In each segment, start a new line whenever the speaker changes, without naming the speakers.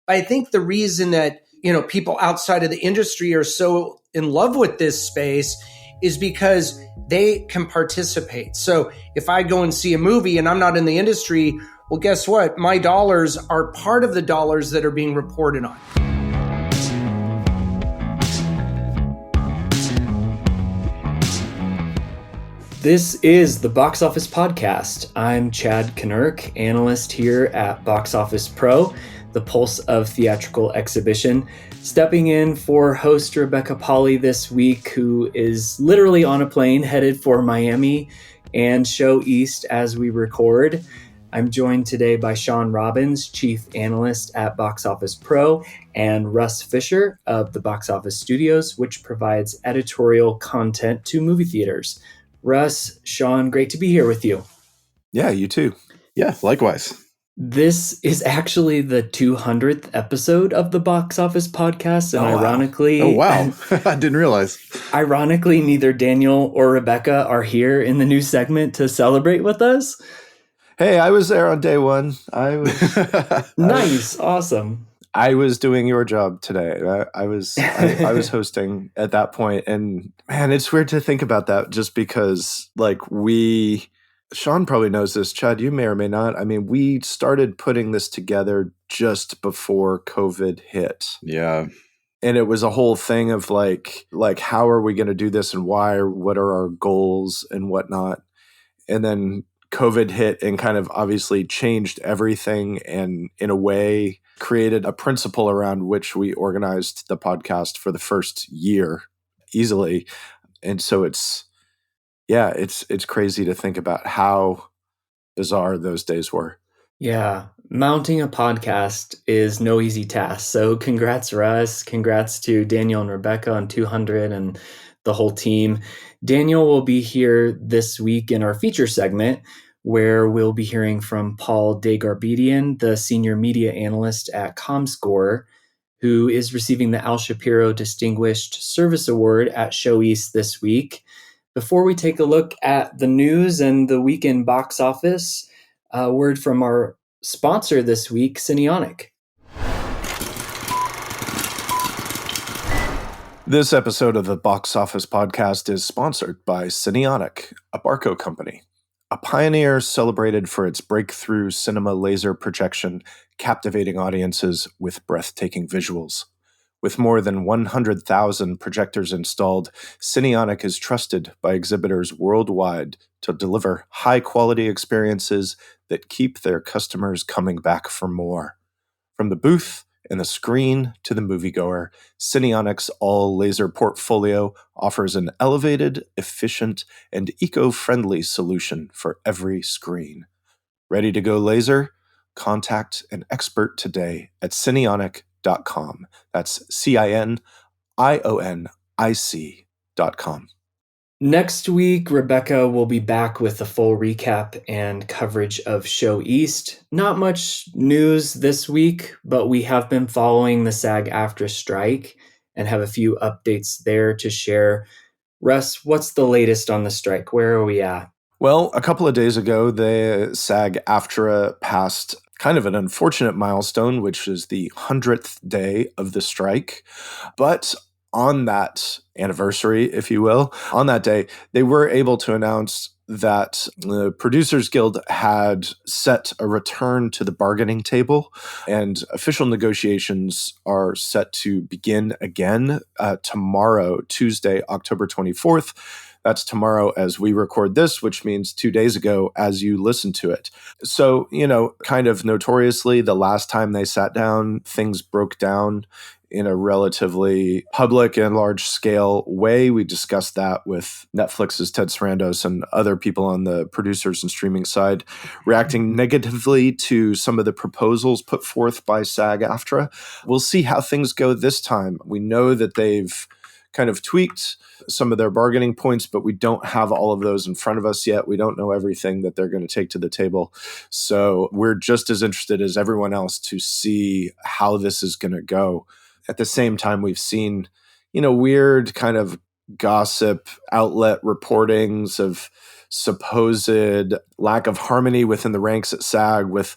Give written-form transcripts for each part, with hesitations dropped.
I think the reason that, people outside of the industry are so in love with this space is because they can participate. So if I go and see a movie and I'm not in the industry, well, guess what? My dollars are part of the dollars that are being reported on.
This is the Box Office Podcast. I'm Chad Kennerk, analyst here at Box Office Pro, the pulse of theatrical exhibition, stepping in for host Rebecca Pauley this week, who is literally on a plane headed for Miami and Show East as we record. I'm joined today by Shawn Robbins, chief analyst at Box Office Pro, and Russ Fischer of the Box Office Studios, which provides editorial content to movie theaters. Russ, Shawn, great to be here with you.
Yeah, you too. Yeah, likewise.
This is actually the 200th episode of the Box Office Podcast, and ironically...
Oh, wow. I didn't realize.
Ironically, neither Daniel or Rebecca are here in the new segment to celebrate with us.
Hey, I was there on day one.
Nice. Awesome.
I was doing your job today. I was hosting at that point, and man, it's weird to think about that. Just because, Shawn probably knows this. Chad, you may or may not. I mean, we started putting this together just before COVID hit.
Yeah,
and it was a whole thing of like how are we going to do this, and why? Or what are our goals and whatnot? And then COVID hit and kind of obviously changed everything, and in a way created a principle around which we organized the podcast for the first year easily. And so it's crazy to think about how bizarre those days were.
Yeah. Mounting a podcast is no easy task. So congrats, Russ. Congrats to Daniel and Rebecca on 200 and the whole team. Daniel will be here this week in our feature segment, where we'll be hearing from Paul Dergarabedian, the senior media analyst at Comscore, who is receiving the Al Shapiro Distinguished Service Award at Show East this week. Before we take a look at the news and the weekend box office, a word from our sponsor this week, Cinionic.
This episode of the Box Office Podcast is sponsored by Cinionic, a Barco company. A pioneer celebrated for its breakthrough cinema laser projection, captivating audiences with breathtaking visuals. With more than 100,000 projectors installed, Cinionic is trusted by exhibitors worldwide to deliver high-quality experiences that keep their customers coming back for more. From the booth and the screen to the moviegoer, Cinionic's all-laser portfolio offers an elevated, efficient, and eco-friendly solution for every screen. Ready to go laser? Contact an expert today at Cinionic.com. That's Cinionic.com.
Next week, Rebecca will be back with a full recap and coverage of Show East. Not much news this week, but we have been following the SAG-AFTRA strike and have a few updates there to share. Russ, what's the latest on the strike? Where are we at?
Well, a couple of days ago, the SAG-AFTRA passed kind of an unfortunate milestone, which is the 100th day of the strike. But on that anniversary, if you will, on that day, they were able to announce that the Producers Guild had set a return to the bargaining table, and official negotiations are set to begin again tomorrow, Tuesday, October 24th. That's tomorrow as we record this, which means 2 days ago as you listen to it. So, kind of notoriously, the last time they sat down, things broke down in a relatively public and large-scale way. We discussed that with Netflix's Ted Sarandos and other people on the producers and streaming side, reacting negatively to some of the proposals put forth by SAG-AFTRA. We'll see how things go this time. We know that they've kind of tweaked some of their bargaining points, but we don't have all of those in front of us yet. We don't know everything that they're going to take to the table. So we're just as interested as everyone else to see how this is going to go. At the same time, we've seen, weird kind of gossip outlet reportings of supposed lack of harmony within the ranks at SAG, with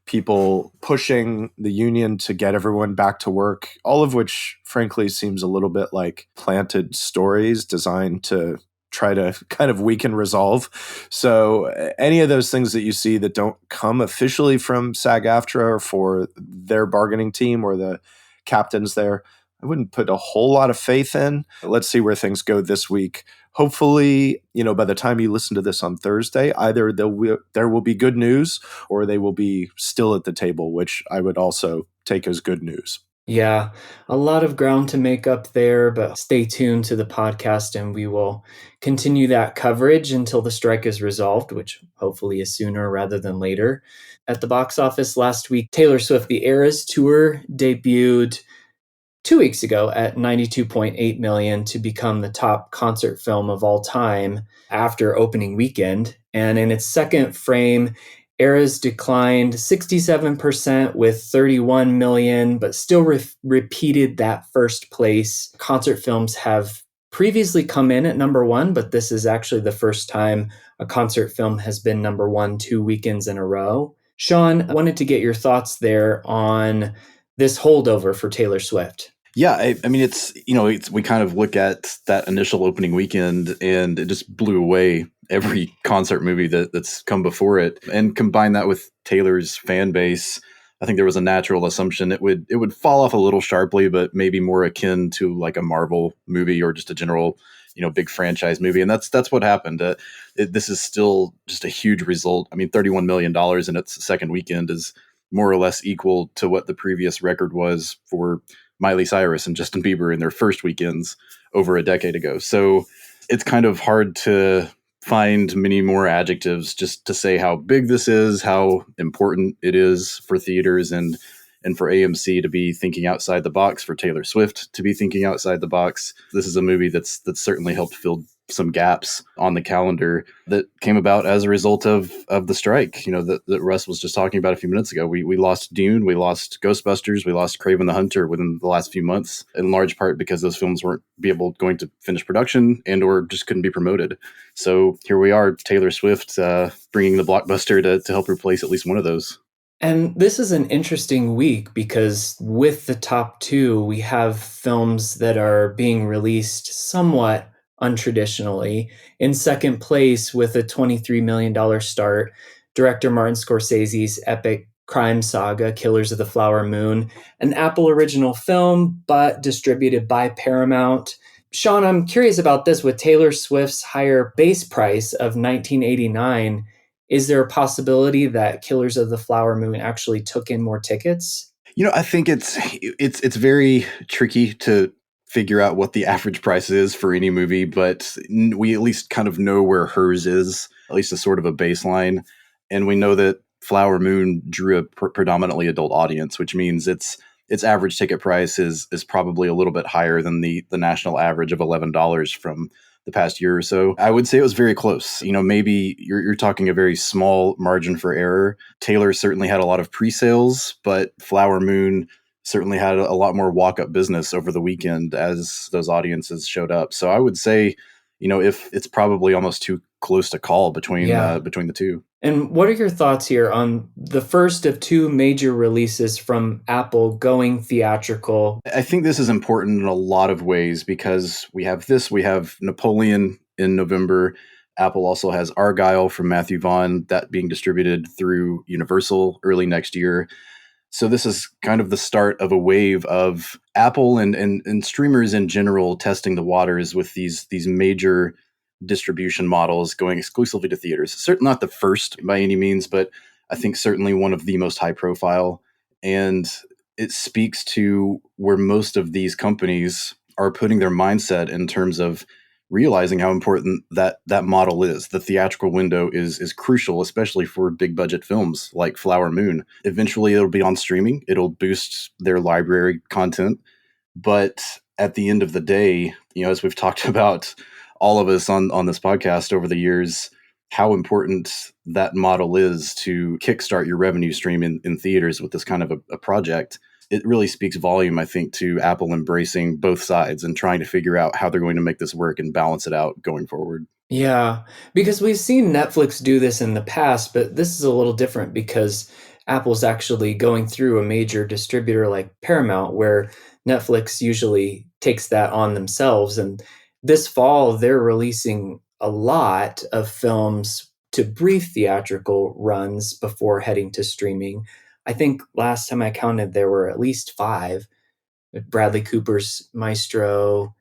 people pushing the union to get everyone back to work, all of which, frankly, seems a little bit like planted stories designed to try to kind of weaken resolve. So any of those things that you see that don't come officially from SAG-AFTRA or for their bargaining team or the captains there, I wouldn't put a whole lot of faith in. Let's see where things go this week. Hopefully, by the time you listen to this on Thursday, either there will be good news or they will be still at the table, which I would also take as good news.
Yeah, a lot of ground to make up there, but stay tuned to the podcast and we will continue that coverage until the strike is resolved, which hopefully is sooner rather than later. At the box office last week, Taylor Swift, The Eras Tour debuted 2 weeks ago at $92.8 million to become the top concert film of all time after opening weekend. And in its second frame, Eras declined 67% with $31 million, but still repeated that first place. Concert films have previously come in at number one, but this is actually the first time a concert film has been number one 2 weekends in a row. Shawn, I wanted to get your thoughts there on this holdover for Taylor Swift.
Yeah, I mean, we kind of look at that initial opening weekend and it just blew away every concert movie that's come before it. And combine that with Taylor's fan base, I think there was a natural assumption it would fall off a little sharply, but maybe more akin to like a Marvel movie or just a general, big franchise movie. And that's what happened. This is still just a huge result. I mean, $31 million in its second weekend is more or less equal to what the previous record was for Miley Cyrus and Justin Bieber in their first weekends over a decade ago. So it's kind of hard to find many more adjectives just to say how big this is, how important it is for theaters and for AMC to be thinking outside the box, for Taylor Swift to be thinking outside the box. This is a movie that's certainly helped fill some gaps on the calendar that came about as a result of the strike, that Russ was just talking about a few minutes ago. We lost Dune, we lost Ghostbusters, we lost Kraven the Hunter within the last few months, in large part because those films weren't going to finish production and or just couldn't be promoted. So here we are, Taylor Swift bringing the blockbuster to help replace at least one of those.
And this is an interesting week because with the top two, we have films that are being released somewhat untraditionally. In second place, with a $23 million start, director Martin Scorsese's epic crime saga, Killers of the Flower Moon, an Apple original film, but distributed by Paramount. Shawn, I'm curious about this. With Taylor Swift's higher base price of $19.89, is there a possibility that Killers of the Flower Moon actually took in more tickets?
I think it's very tricky to figure out what the average price is for any movie, but we at least kind of know where hers is, at least a sort of a baseline. And we know that Flower Moon drew a predominantly adult audience, which means its average ticket price is probably a little bit higher than the national average of $11 from the past year or so. I would say it was very close. Maybe you're talking a very small margin for error. Taylor certainly had a lot of pre-sales, but Flower Moon certainly had a lot more walk-up business over the weekend as those audiences showed up. So I would say, if it's probably almost too close to call between the two.
And what are your thoughts here on the first of two major releases from Apple going theatrical?
I think this is important in a lot of ways because we have Napoleon in November. Apple also has Argyle from Matthew Vaughn, that being distributed through Universal early next year. So this is kind of the start of a wave of Apple and streamers in general testing the waters with these major distribution models going exclusively to theaters. Certainly not the first by any means, but I think certainly one of the most high profile. And it speaks to where most of these companies are putting their mindset in terms of realizing how important that model is. The theatrical window is crucial, especially for big budget films like Flower Moon. Eventually it'll be on streaming. It'll boost their library content. But at the end of the day, as we've talked about, all of us on this podcast over the years, how important that model is to kickstart your revenue stream in theaters with this kind of a project. It really speaks volume, I think, to Apple embracing both sides and trying to figure out how they're going to make this work and balance it out going forward.
Yeah, because we've seen Netflix do this in the past, but this is a little different because Apple's actually going through a major distributor like Paramount, where Netflix usually takes that on themselves. And this fall, they're releasing a lot of films to brief theatrical runs before heading to streaming. I think last time I counted, there were at least 5. Bradley Cooper's Maestro,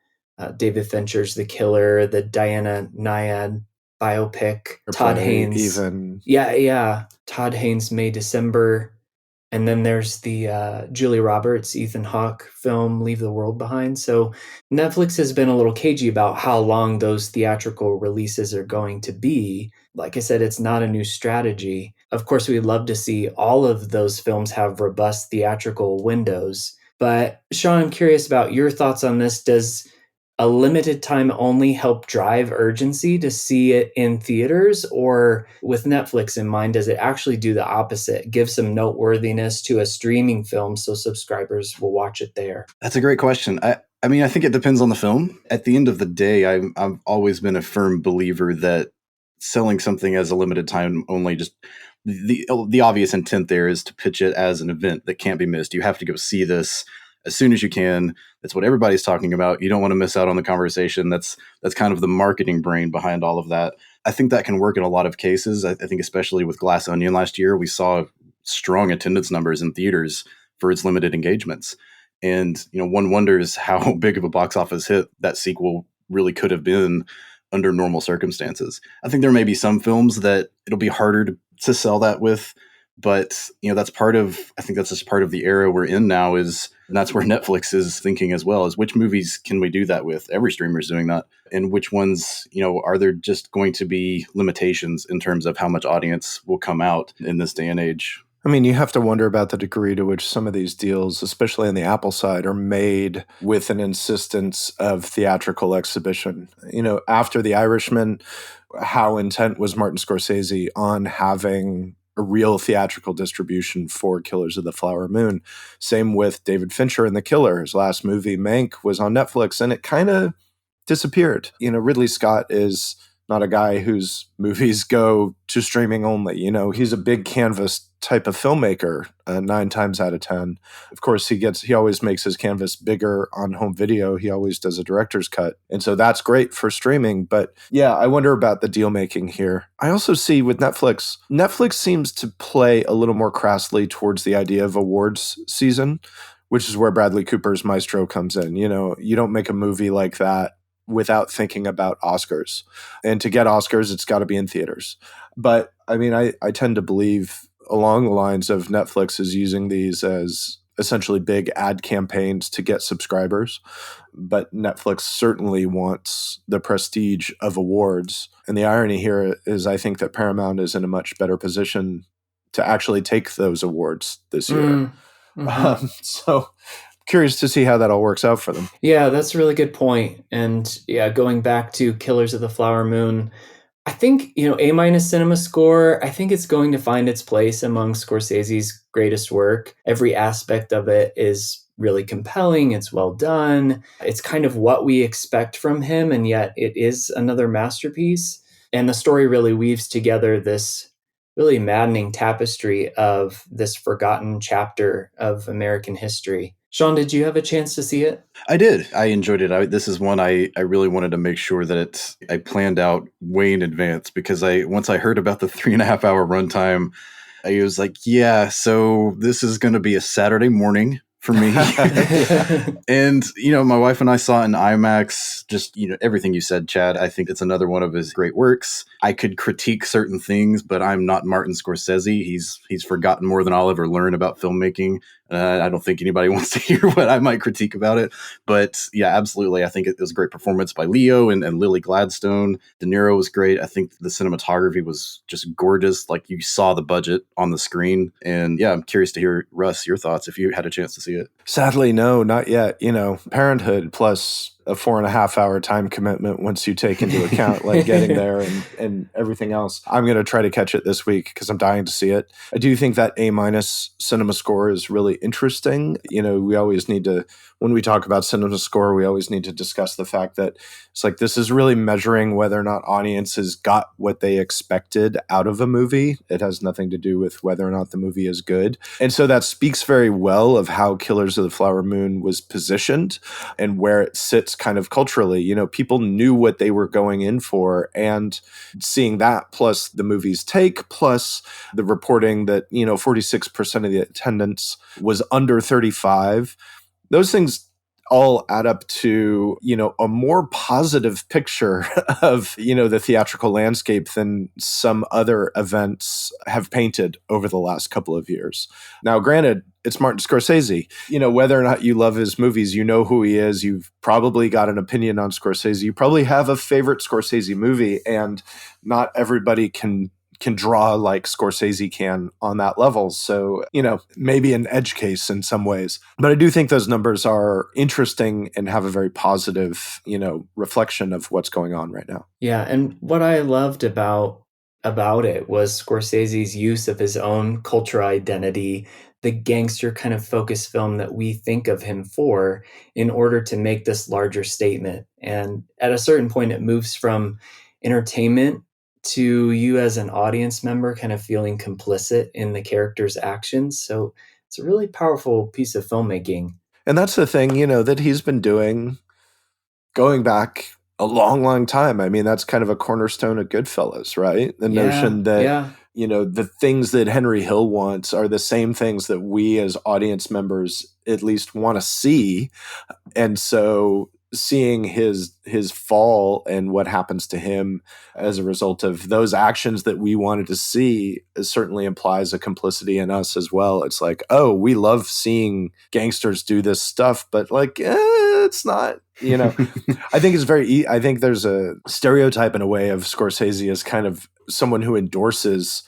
David Fincher's The Killer, the Diana Nyad biopic, Todd Haynes. Yeah. Todd Haynes, May, December. And then there's the Julia Roberts, Ethan Hawke film, Leave the World Behind. So Netflix has been a little cagey about how long those theatrical releases are going to be. Like I said, it's not a new strategy. Of course, we'd love to see all of those films have robust theatrical windows. But Shawn, I'm curious about your thoughts on this. Does a limited time only help drive urgency to see it in theaters? Or with Netflix in mind, does it actually do the opposite, give some noteworthiness to a streaming film so subscribers will watch it there?
That's a great question. I mean, I think it depends on the film. At the end of the day, I've always been a firm believer that selling something as a limited time only, just the obvious intent there is to pitch it as an event that can't be missed. You have to go see this as soon as you can. That's what everybody's talking about. You don't want to miss out on the conversation. That's kind of the marketing brain behind all of that. I think that can work in a lot of cases. I think especially with Glass Onion last year, we saw strong attendance numbers in theaters for its limited engagements. And, one wonders how big of a box office hit that sequel really could have been under normal circumstances. I think there may be some films that it'll be harder to sell that with, but that's I think that's just part of the era we're in now, and that's where Netflix is thinking as well, is which movies can we do that with? Every streamer is doing that. And which ones, are there just going to be limitations in terms of how much audience will come out in this day and age?
I mean, you have to wonder about the degree to which some of these deals, especially on the Apple side, are made with an insistence of theatrical exhibition. After The Irishman, how intent was Martin Scorsese on having a real theatrical distribution for Killers of the Flower Moon? Same with David Fincher and The Killer. His last movie, Mank, was on Netflix, and it kind of disappeared. Ridley Scott is not a guy whose movies go to streaming only. He's a big canvas type of filmmaker, 9 times out of 10. Of course, he always makes his canvas bigger on home video. He always does a director's cut. And so that's great for streaming. But yeah, I wonder about the deal making here. I also see with Netflix seems to play a little more crassly towards the idea of awards season, which is where Bradley Cooper's Maestro comes in. You don't make a movie like that without thinking about Oscars. And to get Oscars, it's got to be in theaters. But I mean, I tend to believe along the lines of Netflix is using these as essentially big ad campaigns to get subscribers. But Netflix certainly wants the prestige of awards. And the irony here is I think that Paramount is in a much better position to actually take those awards this year. Mm-hmm. So curious to see how that all works out for them.
Yeah, that's a really good point. And yeah, going back to Killers of the Flower Moon, I think, A- cinema score, I think it's going to find its place among Scorsese's greatest work. Every aspect of it is really compelling. It's well done. It's kind of what we expect from him, and yet it is another masterpiece. And the story really weaves together this really maddening tapestry of this forgotten chapter of American history. Shawn, did you have a chance to see it?
I did. I enjoyed it. This is one I really wanted to make sure that I planned out way in advance, because once I heard about the 3.5 hour runtime, I was like, yeah, so this is going to be a Saturday morning for me. And, my wife and I saw it in IMAX, just, everything you said, Chad. I think it's another one of his great works. I could critique certain things, but I'm not Martin Scorsese. He's forgotten more than I'll ever learn about filmmaking. I don't think anybody wants to hear what I might critique about it. But yeah, absolutely. I think it was a great performance by Leo and Lily Gladstone. De Niro was great. I think the cinematography was just gorgeous. Like, you saw the budget on the screen. And yeah, I'm curious to hear, Russ, your thoughts if you had a chance to see it.
Sadly, no, not yet. Parenthood plus a 4.5 hour time commitment once you take into account like getting there and everything else. I'm going to try to catch it this week because I'm dying to see it. I do think that A- cinema score is really interesting. We always need to, when we talk about cinema score, we always need to discuss the fact that it's like this is really measuring whether or not audiences got what they expected out of a movie. It has nothing to do with whether or not the movie is good. And so that speaks very well of how Killers of the Flower Moon was positioned and where it sits kind of culturally. People knew what they were going in for, and seeing that plus the movie's take plus the reporting that 46% of the attendance was under 35, those things all add up to, a more positive picture of, the theatrical landscape than some other events have painted over the last couple of years. Now, granted, it's Martin Scorsese. Whether or not you love his movies, you know who he is. You've probably got an opinion on Scorsese. You probably have a favorite Scorsese movie, and not everybody can draw like Scorsese can on that level. So, maybe an edge case in some ways. But I do think those numbers are interesting and have a very positive, reflection of what's going on right now.
Yeah, and what I loved about it was Scorsese's use of his own cultural identity, the gangster kind of focus film that we think of him for, in order to make this larger statement. And at a certain point, it moves from entertainment to you as an audience member kind of feeling complicit in the character's actions. So it's a really powerful piece of filmmaking.
And that's the thing, that he's been doing going back a long, long time. I mean, that's kind of a cornerstone of Goodfellas, right? The notion that, the things that Henry Hill wants are the same things that we as audience members at least want to see. And so seeing his fall and what happens to him as a result of those actions that we wanted to see certainly implies a complicity in us as well. It's like, oh, we love seeing gangsters do this stuff, but it's not, I think there's a stereotype in a way of Scorsese as kind of someone who endorses,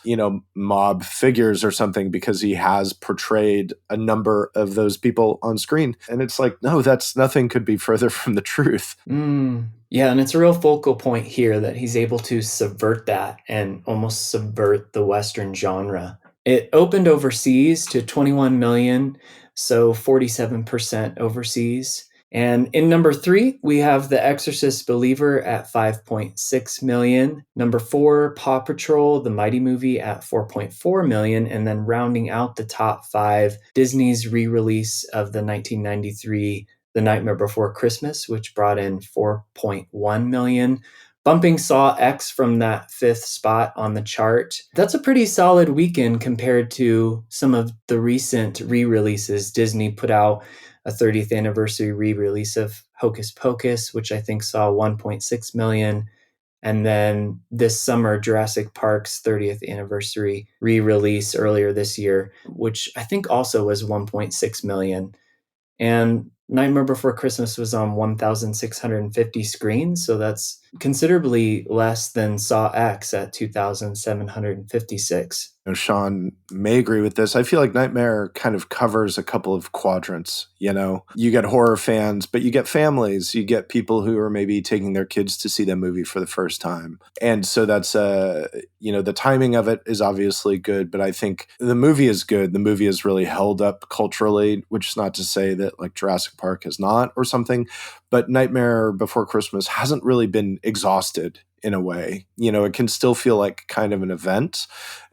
mob figures or something because he has portrayed a number of those people on screen. And it's like, no, nothing could be further from the truth.
Yeah, and it's a real focal point here that he's able to subvert that and almost subvert the Western genre. It opened overseas to 21 million, so 47% overseas. And in number 3, we have The Exorcist Believer at 5.6 million. Number 4, Paw Patrol, the Mighty Movie at 4.4 million. And then rounding out the top 5, Disney's re-release of the 1993 The Nightmare Before Christmas, which brought in 4.1 million. Bumping Saw X from that 5th spot on the chart. That's a pretty solid weekend compared to some of the recent re-releases. Disney put out a 30th anniversary re-release of Hocus Pocus, which I think saw 1.6 million. And then this summer, Jurassic Park's 30th anniversary re-release earlier this year, which I think also was 1.6 million. And Nightmare Before Christmas was on 1,650 screens, so that's considerably less than Saw X at 2,756.
Shawn may agree with this. I feel like Nightmare kind of covers a couple of quadrants. You get horror fans, but you get families. You get people who are maybe taking their kids to see the movie for the first time. And so that's, the timing of it is obviously good, but I think the movie is good. The movie is really held up culturally, which is not to say that like Jurassic Park is not or something, but Nightmare Before Christmas hasn't really been exhausted in a way. It can still feel like kind of an event.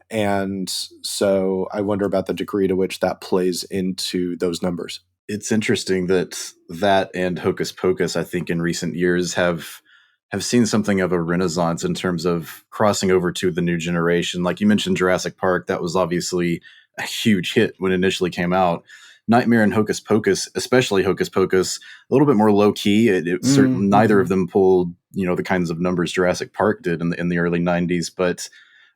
And so I wonder about the degree to which that plays into those numbers.
It's interesting that and Hocus Pocus, I think in recent years have seen something of a renaissance in terms of crossing over to the new generation. Like you mentioned Jurassic Park, that was obviously a huge hit when it initially came out. Nightmare and Hocus Pocus, especially Hocus Pocus, a little bit more low key. Certainly neither of them pulled, the kinds of numbers Jurassic Park did in the early 90s, but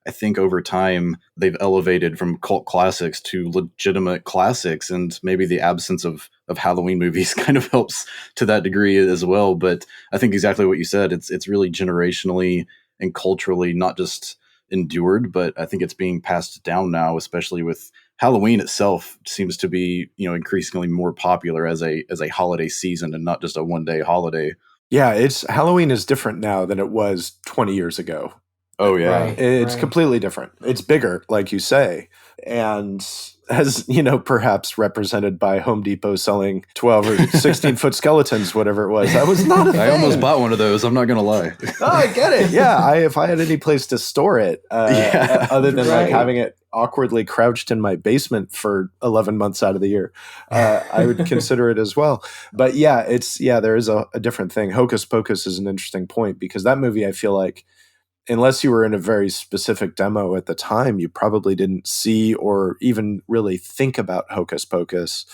I think over time they've elevated from cult classics to legitimate classics, and maybe the absence of Halloween movies kind of helps to that degree as well. But I think exactly what you said, it's really generationally and culturally not just endured, but I think it's being passed down now, especially with Halloween itself seems to be, increasingly more popular as a holiday season and not just a one-day holiday.
Yeah, Halloween is different now than it was 20 years ago.
Oh yeah.
Right,
It's
right.
completely different. It's bigger, like you say. And as, perhaps represented by Home Depot selling 12 or 16 foot skeletons, whatever it was. That was not a thing.
I almost bought one of those. I'm not going to lie.
Oh, I get it. Yeah. If I had any place to store it, other than like having it awkwardly crouched in my basement for 11 months out of the year, I would consider it as well. But yeah, there is a different thing. Hocus Pocus is an interesting point because that movie, I feel like, unless you were in a very specific demo at the time, you probably didn't see or even really think about Hocus Pocus.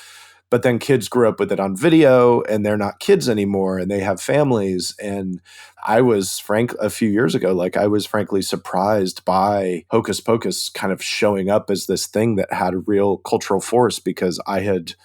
But then kids grew up with it on video and they're not kids anymore and they have families. And I was a few years ago, like I was frankly surprised by Hocus Pocus kind of showing up as this thing that had a real cultural force because I'd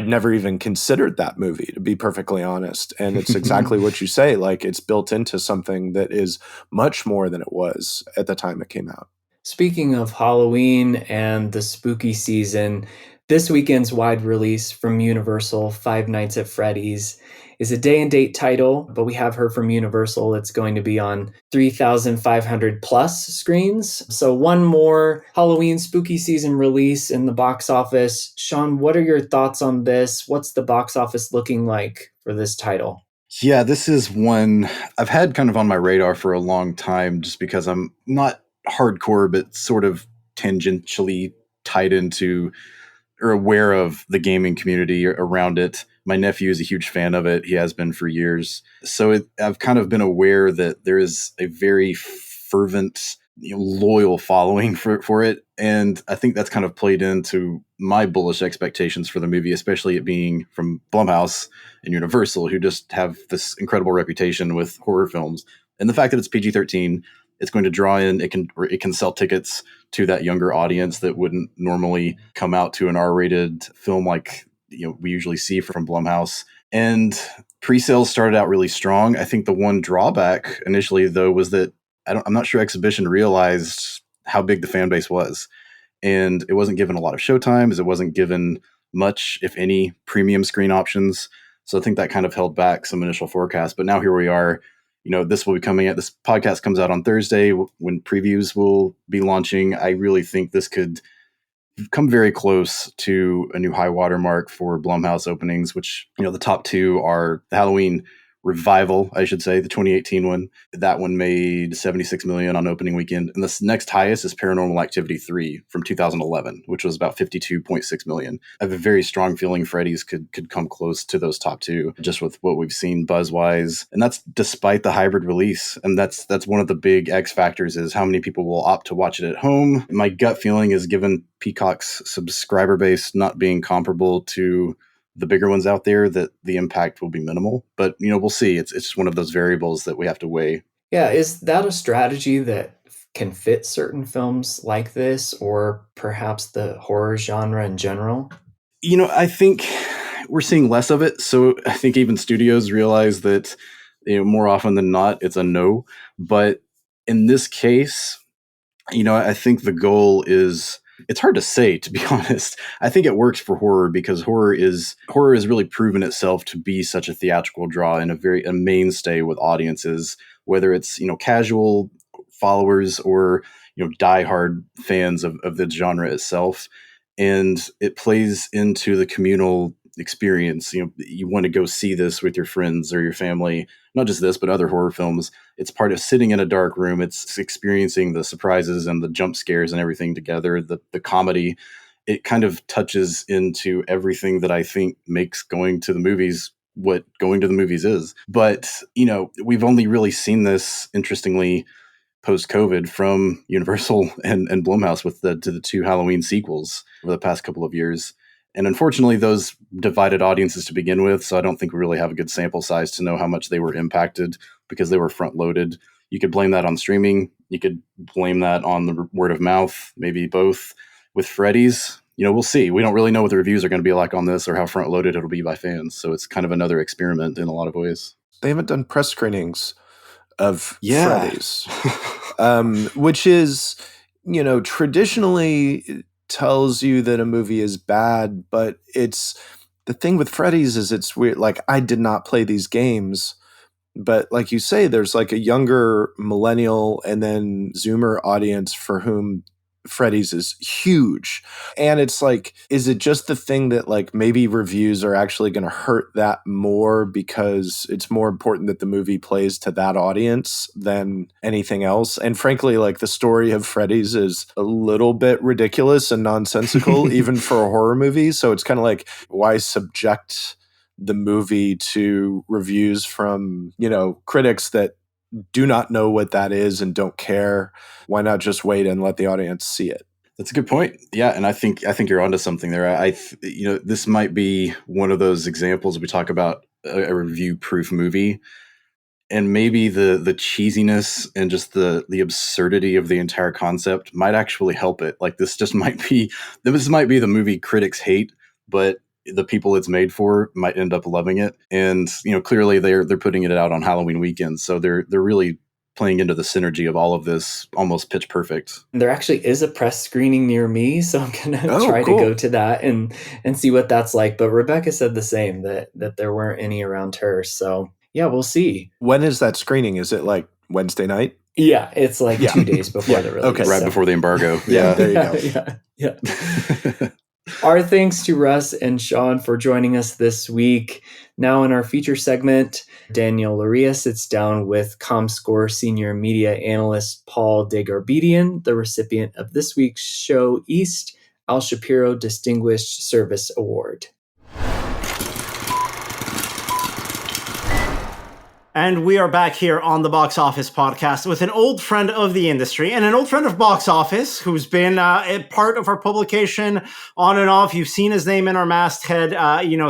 never even considered that movie, to be perfectly honest. And it's exactly what you say. Like it's built into something that is much more than it was at the time it came out.
Speaking of Halloween and the spooky season, this weekend's wide release from Universal, Five Nights at Freddy's, is a day and date title, but we have heard from Universal it's going to be on 3,500 plus screens. So one more Halloween spooky season release in the box office. Shawn, what are your thoughts on this? What's the box office looking like for this title?
Yeah, this is one I've had kind of on my radar for a long time just because I'm not hardcore, but sort of tangentially tied into or aware of the gaming community around it. My nephew is a huge fan of it. He has been for years. So I've kind of been aware that there is a very fervent, loyal following for it. And I think that's kind of played into my bullish expectations for the movie, especially it being from Blumhouse and Universal, who just have this incredible reputation with horror films. And the fact that it's PG-13, it's going to draw in, it can sell tickets to that younger audience that wouldn't normally come out to an R-rated film like we usually see from Blumhouse. And pre-sales started out really strong. I think the one drawback initially, though, was that I'm not sure Exhibition realized how big the fan base was. And it wasn't given a lot of showtimes. It wasn't given much, if any, premium screen options. So I think that kind of held back some initial forecasts. But now here we are. This will be coming out. This podcast comes out on Thursday when previews will be launching. I really think this could come very close to a new high water mark for Blumhouse openings, which, the top two are the Halloween Revival, I should say, the 2018 one. That one made $76 million on opening weekend. And the next highest is Paranormal Activity 3 from 2011, which was about $52.6 million. I have a very strong feeling Freddy's could come close to those top two, just with what we've seen buzz-wise. And that's despite the hybrid release. And that's one of the big X factors is how many people will opt to watch it at home. My gut feeling is, given Peacock's subscriber base not being comparable to the bigger ones out there, that the impact will be minimal. But, we'll see. It's just one of those variables that we have to weigh.
Yeah, is that a strategy that can fit certain films like this, or perhaps the horror genre in general?
I think we're seeing less of it. So I think even studios realize that, more often than not, it's a no. But in this case, I think the goal is, it's hard to say, to be honest. I think it works for horror because horror has really proven itself to be such a theatrical draw and a mainstay with audiences, whether it's, casual followers or, diehard fans of the genre itself. And it plays into the communal experience. You want to go see this with your friends or your family, not just this, but other horror films. It's part of sitting in a dark room. It's experiencing the surprises and the jump scares and everything together, the comedy. It kind of touches into everything that I think makes going to the movies what going to the movies is. But, we've only really seen this, interestingly, post-COVID from Universal and Blumhouse with the two Halloween sequels over the past couple of years. And unfortunately, those divided audiences to begin with, so I don't think we really have a good sample size to know how much they were impacted because they were front-loaded. You could blame that on streaming. You could blame that on the word of mouth, maybe both. With Freddy's, we'll see. We don't really know what the reviews are going to be like on this or how front-loaded it'll be by fans. So it's kind of another experiment in a lot of ways.
They haven't done press screenings of Freddy's, which is, traditionally tells you that a movie is bad, but it's the thing with Freddy's is it's weird. Like, I did not play these games, but like you say, there's like a younger millennial and then Zoomer audience for whom Freddy's is huge. And it's like, is it just the thing that like maybe reviews are actually going to hurt that more because it's more important that the movie plays to that audience than anything else? And frankly, like the story of Freddy's is a little bit ridiculous and nonsensical, even for a horror movie. So it's kind of like, why subject the movie to reviews from, critics that do not know what that is and don't care? Why not just wait and let the audience see it?
That's a good point. Yeah, and I think you're onto something there. This might be one of those examples we talk about a review-proof movie, and maybe the cheesiness and just the absurdity of the entire concept might actually help it. Like this might be the movie critics hate, but the people it's made for might end up loving it. And, clearly they're putting it out on Halloween weekend. So they're really playing into the synergy of all of this, almost pitch perfect.
There actually is a press screening near me, so I'm going to try to go to that and see what that's like. But Rebecca said the same, that there weren't any around her. So yeah, we'll see.
When is that screening? Is it like Wednesday night?
Yeah, it's like 2 days before the release.
Okay,
right before the embargo.
Yeah, there you go.
Yeah. Our thanks to Russ and Shawn for joining us this week. Now in our feature segment, Daniel Loria sits down with Comscore Senior Media Analyst Paul Dergarabedian, the recipient of this week's Show East Al Shapiro Distinguished Service Award.
And we are back here on the Box Office Podcast with an old friend of the industry and an old friend of Box Office who's been a part of our publication on and off. You've seen his name in our masthead,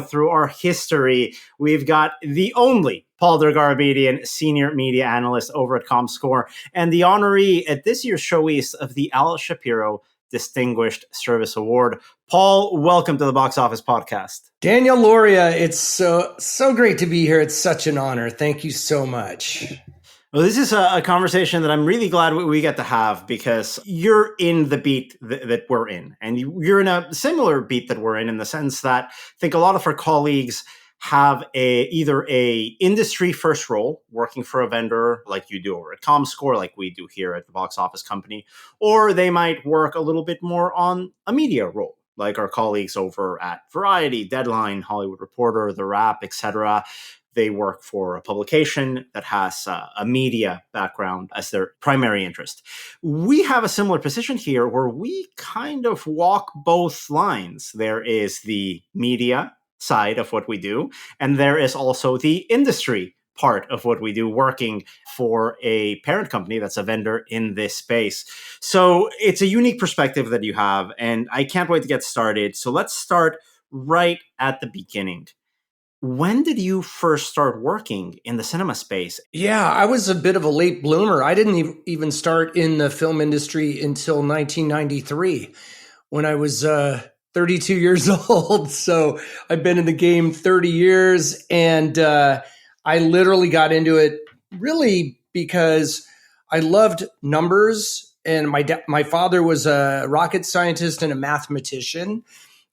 through our history. We've got the only Paul Dergarabedian, Senior Media Analyst over at Comscore, and the honoree at this year's Show East of the Al Shapiro Distinguished Service Award. Paul, welcome to the Box Office Podcast.
Daniel Loria, it's so great to be here. It's such an honor. Thank you so much.
Well, this is a conversation that I'm really glad we get to have because you're in the beat that we're in. And you're in a similar beat that we're in the sense that I think a lot of our colleagues have either a industry first role working for a vendor like you do over at Comscore, like we do here at the Box Office Company, or they might work a little bit more on a media role, like our colleagues over at Variety, Deadline, Hollywood Reporter, The Wrap, etc. They work for a publication that has a media background as their primary interest. We have a similar position here where we kind of walk both lines. There is the media side of what we do, and there is also the industry part of what we do, working for a parent company that's a vendor in this space. So it's a unique perspective that you have, and I can't wait to get started. So let's start right at the beginning. When did you first start working in the cinema space?
Yeah, I was a bit of a late bloomer. I didn't even start in the film industry until 1993 when I was 32 years old. So I've been in the game 30 years, and I literally got into it really because I loved numbers, and my father was a rocket scientist and a mathematician.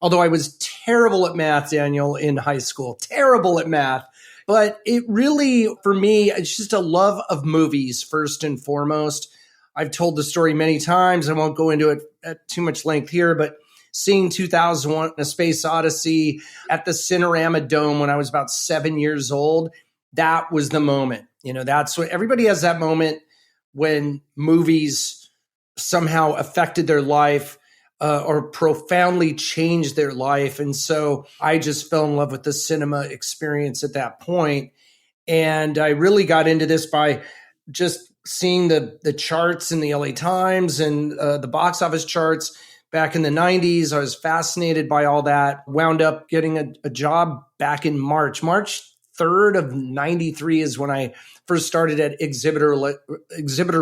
Although I was terrible at math, Daniel, in high school, terrible at math. But it really, for me, it's just a love of movies first and foremost. I've told the story many times. I won't go into it at too much length here, but seeing 2001: A Space Odyssey at the Cinerama Dome when I was about 7 years old, that was the moment. That's what everybody has, that moment when movies somehow affected their life or profoundly changed their life. And so I just fell in love with the cinema experience at that point. And I really got into this by just seeing the charts in the LA Times and the box office charts back in the 90s. I was fascinated by all that. Wound up getting a job back in March 3rd of 93 is when I first started at Exhibitor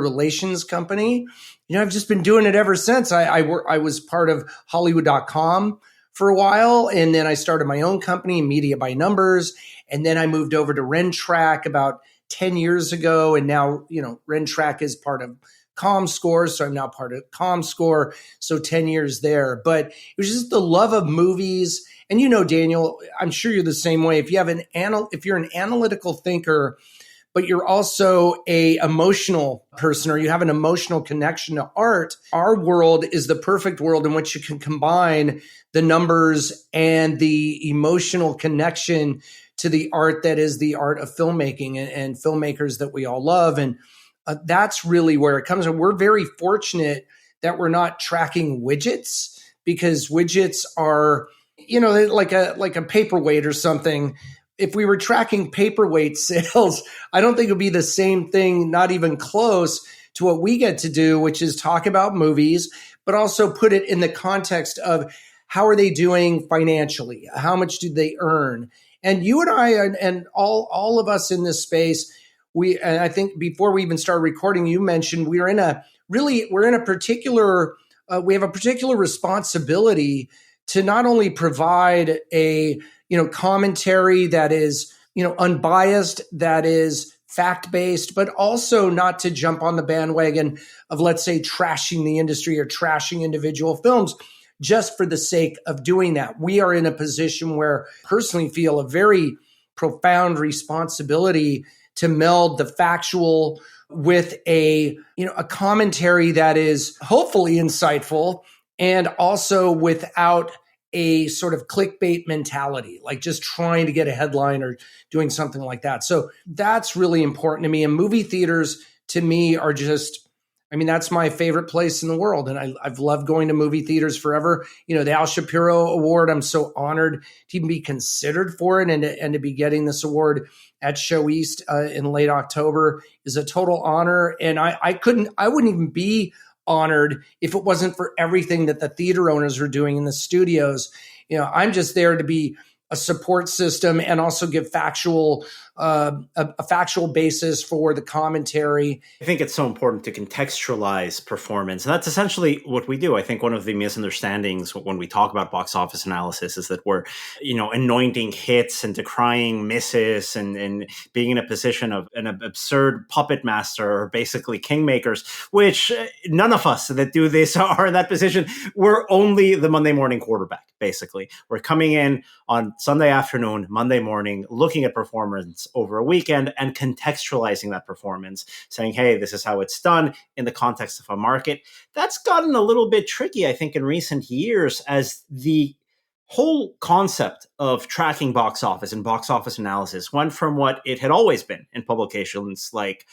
Relations Company. I've just been doing it ever since. I was part of Hollywood.com for a while, and then I started my own company, Media by Numbers, and then I moved over to Rentrack about 10 years ago, and now, Rentrack is part of Comscore. So I'm now part of Comscore. So 10 years there. But it was just the love of movies. And Daniel, I'm sure you're the same way. If you're an analytical thinker, but you're also a emotional person, or you have an emotional connection to art, our world is the perfect world in which you can combine the numbers and the emotional connection to the art that is the art of filmmaking and filmmakers that we all love. And that's really where it comes. And we're very fortunate that we're not tracking widgets, because widgets are, like a paperweight or something. If we were tracking paperweight sales, I don't think it would be the same thing, not even close to what we get to do, which is talk about movies, but also put it in the context of how are they doing financially? How much do they earn? And you and I and all of us in this space, and I think before we even started recording, you mentioned we have a particular responsibility to not only provide a commentary that is, unbiased, that is fact-based, but also not to jump on the bandwagon of, let's say, trashing the industry or trashing individual films just for the sake of doing that. We are in a position where I personally feel a very profound responsibility to meld the factual with a commentary that is hopefully insightful, and also without a sort of clickbait mentality, like just trying to get a headline or doing something like that. So that's really important to me. And movie theaters, to me, are just, that's my favorite place in the world. And I've loved going to movie theaters forever. The Al Shapiro Award, I'm so honored to even be considered for it, and to be getting this award at Show East in late October is a total honor. And I wouldn't even be honored if it wasn't for everything that the theater owners are doing in the studios. I'm just there to be a support system and also give a factual basis for the commentary.
I think it's so important to contextualize performance. And that's essentially what we do. I think one of the misunderstandings when we talk about box office analysis is that we're, anointing hits and decrying misses and being in a position of an absurd puppet master, or basically kingmakers, which none of us that do this are in that position. We're only the Monday morning quarterback, basically. We're coming in on Sunday afternoon, Monday morning, looking at performance over a weekend and contextualizing that performance, saying, hey, this is how it's done in the context of a market. That's gotten a little bit tricky, I think, in recent years, as the whole concept of tracking box office and box office analysis went from what it had always been in publications like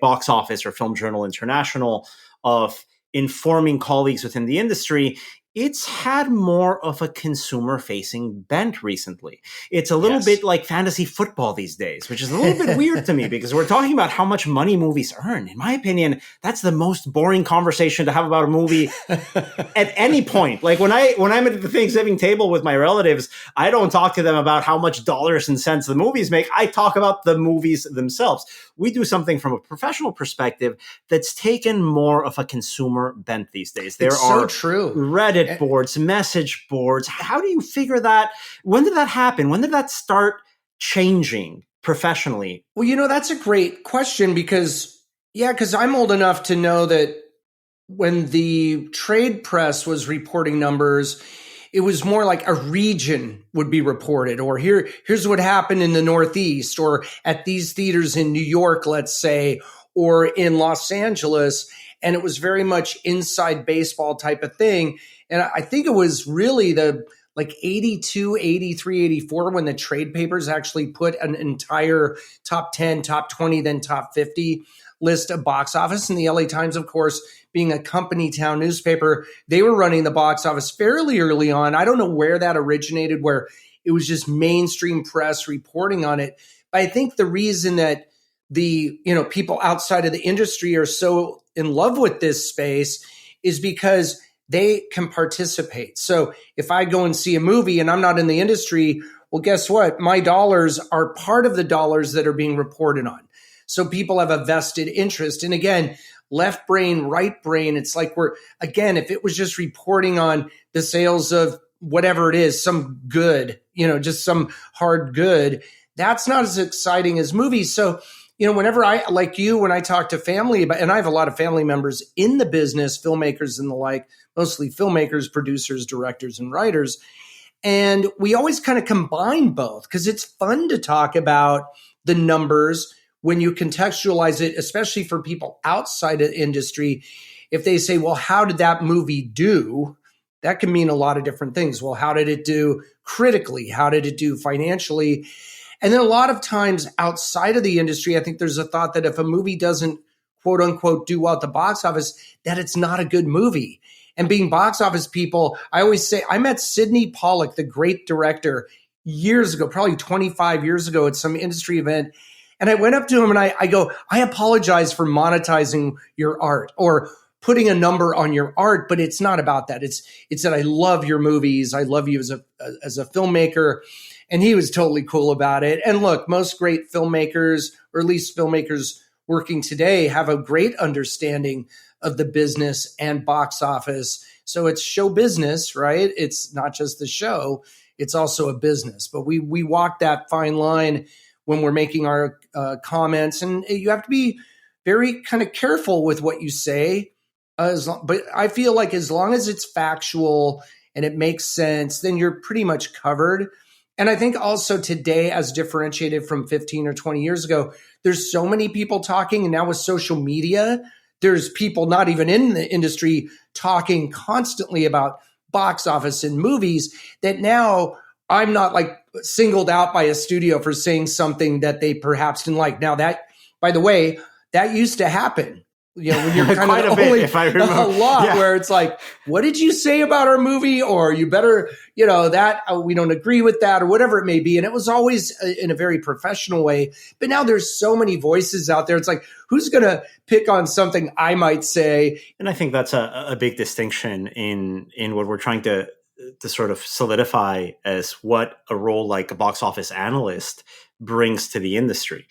Box Office or Film Journal International, of informing colleagues within the industry. It's had more of a consumer-facing bent recently. It's a little bit like fantasy football these days, which is a little bit weird to me, because we're talking about how much money movies earn. In my opinion, that's the most boring conversation to have about a movie at any point. Like when I'm at the Thanksgiving table with my relatives, I don't talk to them about how much dollars and cents the movies make. I talk about the movies themselves. We do something from a professional perspective that's taken more of a consumer bent these days. There
it's
are
so true.
Reddit boards, message boards. How do you figure that? When did that happen? When did that start changing professionally?
Well, that's a great question, because I'm old enough to know that when the trade press was reporting numbers, it was more like a region would be reported, or here's what happened in the Northeast, or at these theaters in New York, let's say, or in Los Angeles. And it was very much inside baseball type of thing. And I think it was really the 82, 83, 84 when the trade papers actually put an entire top 10, top 20, then top 50 list of box office. And the LA Times, of course, being a company town newspaper, they were running the box office fairly early on. I don't know where that originated, where it was just mainstream press reporting on it. But I think the reason that the people outside of the industry are so in love with this space is because they can participate. So if I go and see a movie and I'm not in the industry, well, guess what? My dollars are part of the dollars that are being reported on. So people have a vested interest. And again, left brain, right brain, it's like if it was just reporting on the sales of whatever it is, some good, just some hard good, that's not as exciting as movies. So, whenever when I talk to family about, and I have a lot of family members in the business, filmmakers and the like, mostly filmmakers, producers, directors, and writers. And we always kind of combine both because it's fun to talk about the numbers when you contextualize it, especially for people outside of the industry. If they say, well, how did that movie do? That can mean a lot of different things. Well, how did it do critically? How did it do financially? And then a lot of times outside of the industry, I think there's a thought that if a movie doesn't, quote unquote, do well at the box office, that it's not a good movie. And being box office people, I always say, I met Sidney Pollack, the great director, years ago, probably 25 years ago at some industry event. And I went up to him and I go, I apologize for monetizing your art or putting a number on your art, but it's not about that. It's that I love your movies. I love you as a filmmaker. And he was totally cool about it. And look, most great filmmakers, or at least filmmakers working today, have a great understanding of the business and box office. So it's show business, right? It's not just the show, it's also a business. But we walk that fine line when we're making our comments. And you have to be very kind of careful with what you say. But I feel like as long as it's factual and it makes sense, then you're pretty much covered. And I think also today, as differentiated from 15 or 20 years ago, there's so many people talking. And now with social media, there's people not even in the industry talking constantly about box office and movies that now I'm not like singled out by a studio for saying something that they perhaps didn't like. Now that, by the way, that used to happen. When you're kind
quite
of
a bit,
only
if I remember.
A lot,
Yeah.
Where it's like, what did you say about our movie? Or you better, that we don't agree with that, or whatever it may be. And it was always in a very professional way. But now there's so many voices out there. It's like, who's going to pick on something I might say?
And I think that's a big distinction in what we're trying to sort of solidify as what a role like a box office analyst brings to the industry.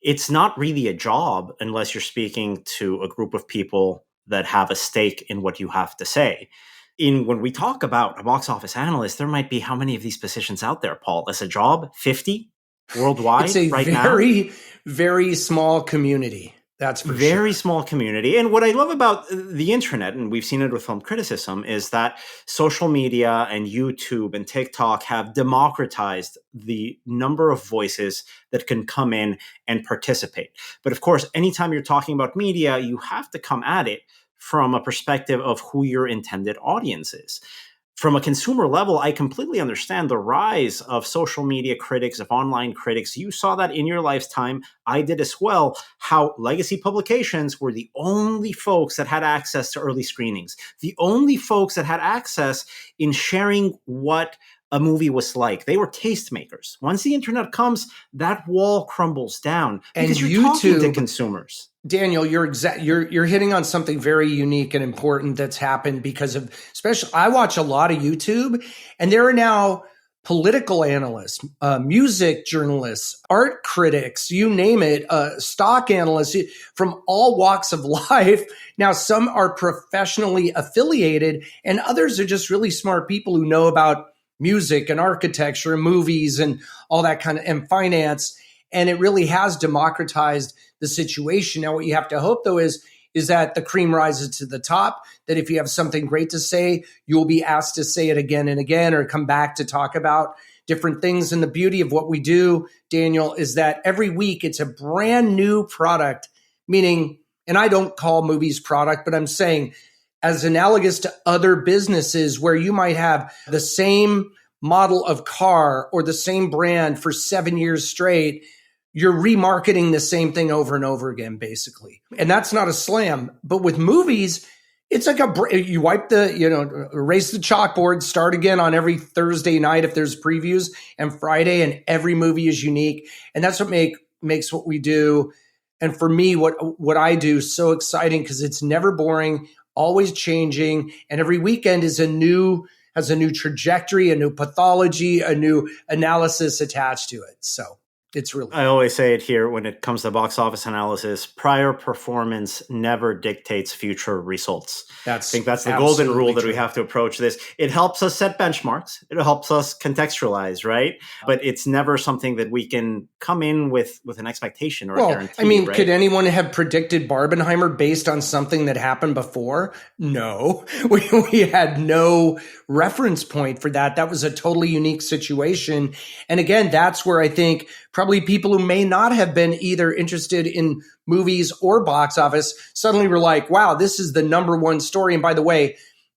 It's not really a job unless you're speaking to a group of people that have a stake in what you have to say. When we talk about a box office analyst, there might be how many of these positions out there, Paul? As a job, 50 worldwide
it's a
right
very,
now?
very small community. That's for
Very
sure.
small community. And what I love about the internet, and we've seen it with film criticism, is that social media and YouTube and TikTok have democratized the number of voices that can come in and participate. But of course, anytime you're talking about media, you have to come at it from a perspective of who your intended audience is. From a consumer level, I completely understand the rise of social media critics, of online critics. You saw that in your lifetime. I did as well. How legacy publications were the only folks that had access to early screenings, the only folks that had access in sharing what a movie was like. They were tastemakers. Once the internet comes, that wall crumbles down because
And
you're talking to
YouTube-
consumers.
Daniel, you're hitting on something very unique and important that's happened because of, especially, I watch a lot of YouTube, and there are now political analysts, music journalists, art critics, you name it, stock analysts from all walks of life. Now, some are professionally affiliated, and others are just really smart people who know about music and architecture and movies and all that kind of, and finance. And it really has democratized the situation. Now, what you have to hope, though, is that the cream rises to the top, that if you have something great to say, you'll be asked to say it again and again, or come back to talk about different things. And the beauty of what we do, Daniel, is that every week it's a brand new product, meaning, and I don't call movies product, but I'm saying as analogous to other businesses where you might have the same model of car or the same brand for 7 years straight, you're remarketing the same thing over and over again, basically. And that's not a slam. But with movies, it's like you wipe erase the chalkboard, start again on every Thursday night if there's previews, and Friday, and every movie is unique. And that's what makes what we do. And for me, what I do so exciting, because it's never boring, always changing. And every weekend has a new trajectory, a new pathology, a new analysis attached to it. So It's really,
I always say it here when it comes to box office analysis, prior performance never dictates future results. I think that's the golden rule that we have to approach this. It helps us set benchmarks. It helps us contextualize, right? But it's never something that we can come in with an expectation or a guarantee.
I mean,
right?
Could anyone have predicted Barbenheimer based on something that happened before? No. We had no reference point for that. That was a totally unique situation. And again, that's where I think probably people who may not have been either interested in movies or box office suddenly were like, wow, this is the number one story. And by the way,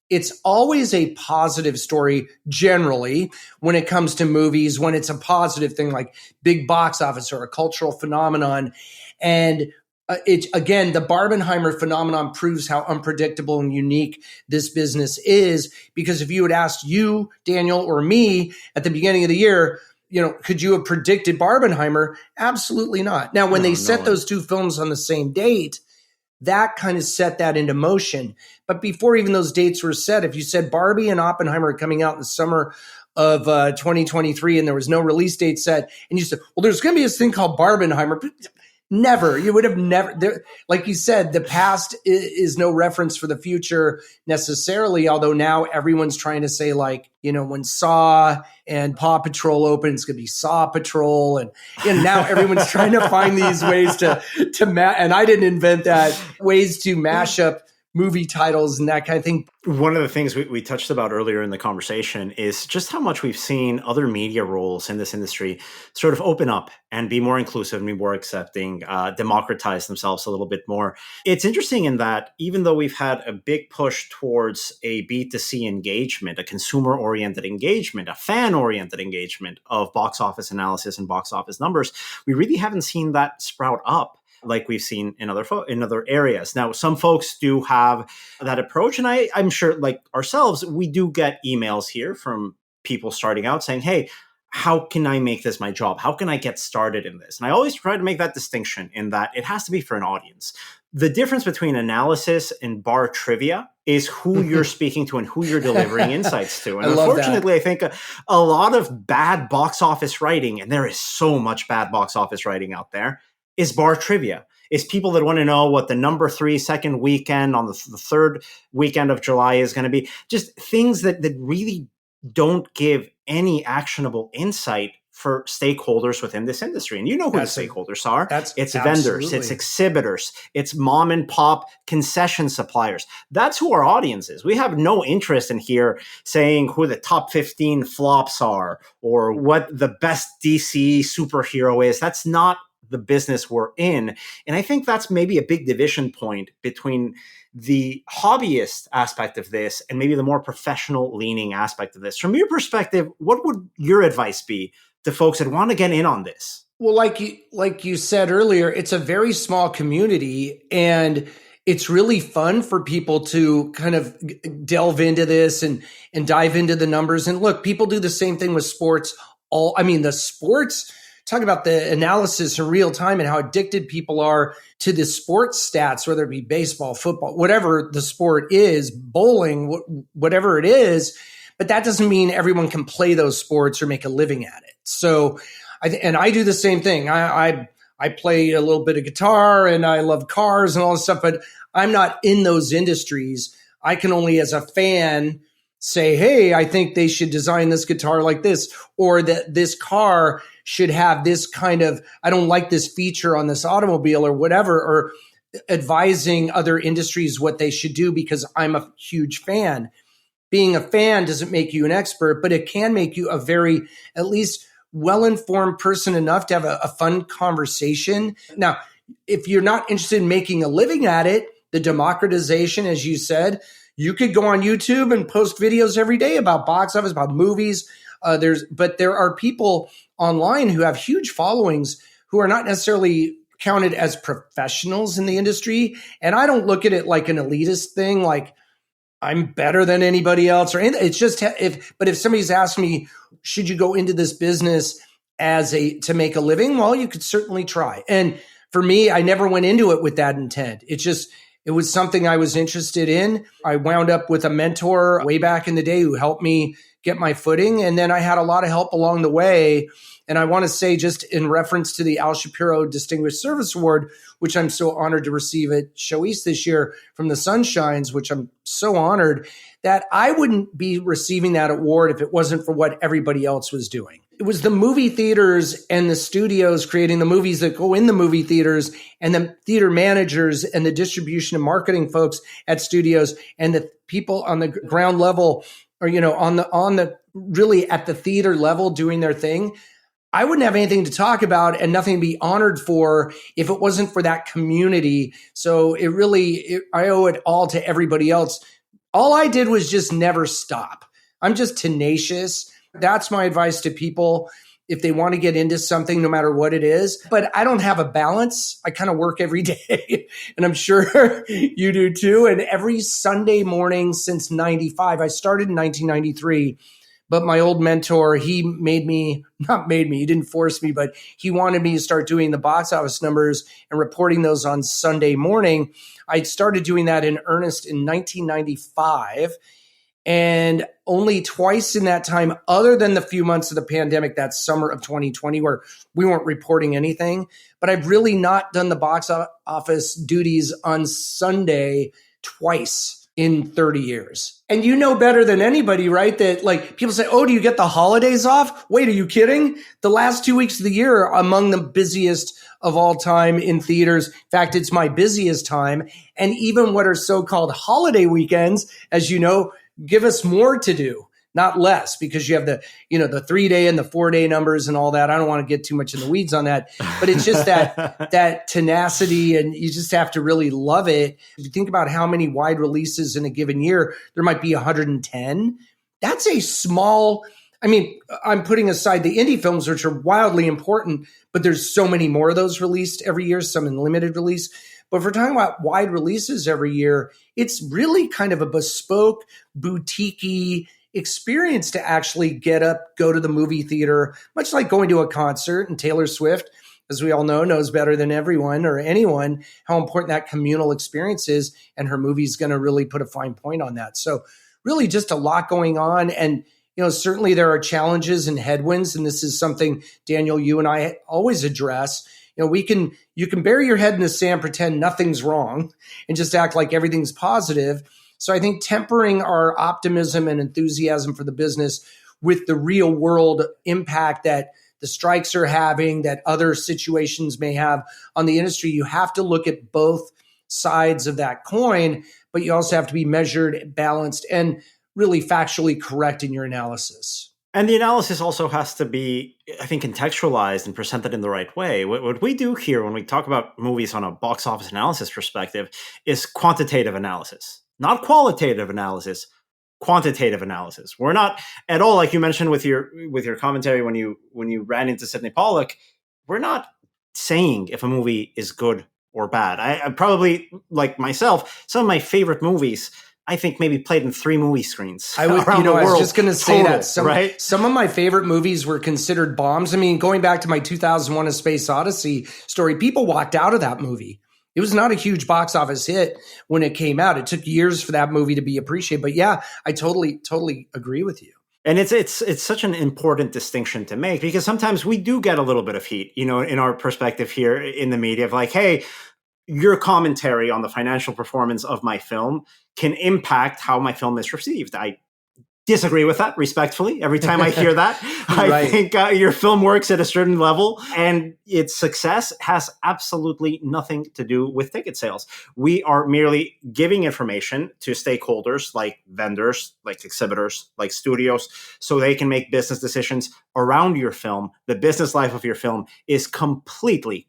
it's always a positive story generally when it comes to movies, when it's a positive thing like big box office or a cultural phenomenon. And again, the Barbenheimer phenomenon proves how unpredictable and unique this business is, because if you had asked you, Daniel, or me at the beginning of the year, could you have predicted Barbenheimer? Absolutely not. Now, when they set those two films on the same date, that kind of set that into motion. But before even those dates were set, if you said Barbie and Oppenheimer are coming out in the summer of 2023 and there was no release date set, and you said, well, there's going to be this thing called Barbenheimer. Never. You would have never. Like you said, the past is no reference for the future necessarily, although now everyone's trying to say, like, when Saw and Paw Patrol open, it's going to be Saw Patrol. And now everyone's trying to find these ways to and I didn't invent that, ways to mash up movie titles and that kind of thing.
One of the things we touched about earlier in the conversation is just how much we've seen other media roles in this industry sort of open up and be more inclusive and be more accepting, democratize themselves a little bit more. It's interesting in that even though we've had a big push towards a B2C engagement, a consumer-oriented engagement, a fan-oriented engagement of box office analysis and box office numbers, we really haven't seen that sprout up like we've seen in other areas. Now, some folks do have that approach, and I'm sure, like ourselves, we do get emails here from people starting out saying, hey, how can I make this my job? How can I get started in this? And I always try to make that distinction in that it has to be for an audience. The difference between analysis and bar trivia is who you're speaking to and who you're delivering insights to. And unfortunately, I think a lot of bad box office writing, and there is so much bad box office writing out there, is bar trivia. It's people that want to know what the number 3 second weekend on the third weekend of July is going to be. Just things that really don't give any actionable insight for stakeholders within this industry. And you know who the stakeholders are. It's vendors, it's exhibitors, it's mom and pop concession suppliers. That's who our audience is. We have no interest in here saying who the top 15 flops are or what the best DC superhero is. That's not the business we're in. And I think that's maybe a big division point between the hobbyist aspect of this and maybe the more professional leaning aspect of this. From your perspective, what would your advice be to folks that want to get in on this?
Well, like you said earlier, it's a very small community, and it's really fun for people to kind of delve into this and dive into the numbers. And look, people do the same thing with sports. The sports, talk about the analysis in real time and how addicted people are to the sports stats, whether it be baseball, football, whatever the sport is, bowling, whatever it is. But that doesn't mean everyone can play those sports or make a living at it. So, I do the same thing. I play a little bit of guitar and I love cars and all this stuff, but I'm not in those industries. I can only, as a fan, say, hey, I think they should design this guitar like this, or that this car should have this kind of, I don't like this feature on this automobile or whatever, or advising other industries what they should do because I'm a huge fan. Being a fan doesn't make you an expert, but it can make you a very, at least, well-informed person enough to have a fun conversation. Now, if you're not interested in making a living at it, the democratization, as you said, you could go on YouTube and post videos every day about box office, about movies. But there are people online who have huge followings who are not necessarily counted as professionals in the industry. And I don't look at it like an elitist thing, like I'm better than anybody else, or anything. It's just if somebody's asked me, should you go into this business to make a living? Well, you could certainly try. And for me, I never went into it with that intent. It was something I was interested in. I wound up with a mentor way back in the day who helped me get my footing. And then I had a lot of help along the way. And I want to say, just in reference to the Al Shapiro Distinguished Service Award, which I'm so honored to receive at Show East this year from the Sunshines, which I'm so honored, that I wouldn't be receiving that award if it wasn't for what everybody else was doing. It was the movie theaters and the studios creating the movies that go in the movie theaters, and the theater managers and the distribution and marketing folks at studios, and the people on the ground level, or, on the really at the theater level doing their thing. I wouldn't have anything to talk about and nothing to be honored for if it wasn't for that community. So I owe it all to everybody else. All I did was just never stop. I'm just tenacious. That's my advice to people if they want to get into something, no matter what it is. But I don't have a balance. I kind of work every day, and I'm sure you do too. And every Sunday morning since 95, I started in 1993. But my old mentor, he didn't force me, but he wanted me to start doing the box office numbers and reporting those on Sunday morning. I started doing that in earnest in 1995. And only twice in that time, other than the few months of the pandemic, that summer of 2020, where we weren't reporting anything. But I've really not done the box office duties on Sunday twice in 30 years. And you know better than anybody, right? That like people say, oh, do you get the holidays off? Wait, are you kidding? The last 2 weeks of the year are among the busiest of all time in theaters. In fact, it's my busiest time. And even what are so-called holiday weekends, as you know, give us more to do, not less, because you have the 3-day and the 4-day numbers and all that. I don't want to get too much in the weeds on that, but it's just that tenacity, and you just have to really love it. If you think about how many wide releases in a given year, there might be 110. That's a small, I'm putting aside the indie films, which are wildly important, but there's so many more of those released every year, some in limited release. But if we're talking about wide releases every year, it's really kind of a bespoke, boutique-y experience to actually get up, go to the movie theater, much like going to a concert. And Taylor Swift, as we all know, knows better than everyone or anyone how important that communal experience is. And her movie's going to really put a fine point on that. So really just a lot going on. And, certainly there are challenges and headwinds. And this is something, Daniel, you and I always address. You can bury your head in the sand, pretend nothing's wrong, and just act like everything's positive. So I think tempering our optimism and enthusiasm for the business with the real world impact that the strikes are having, that other situations may have on the industry, you have to look at both sides of that coin, but you also have to be measured, balanced, and really factually correct in your analysis.
And the analysis also has to be, I think, contextualized and presented in the right way. What we do here when we talk about movies on a box office analysis perspective is quantitative analysis, not qualitative analysis, quantitative analysis. We're not at all, like you mentioned with your commentary when you ran into Sidney Pollack, we're not saying if a movie is good or bad. I probably, like myself, some of my favorite movies, I think maybe played in 3 movie screens.
I was just going to say
total,
that.
right?
Some of my favorite movies were considered bombs. Going back to my 2001 A Space Odyssey story, people walked out of that movie. It was not a huge box office hit when it came out. It took years for that movie to be appreciated. But yeah, I totally agree with you.
And it's such an important distinction to make, because sometimes we do get a little bit of heat, in our perspective here in the media of like, hey, your commentary on the financial performance of my film can impact how my film is received. I disagree with that respectfully. Every time I hear that, I think your film works at a certain level, and its success has absolutely nothing to do with ticket sales. We are merely giving information to stakeholders like vendors, like exhibitors, like studios, so they can make business decisions around your film. The business life of your film is completely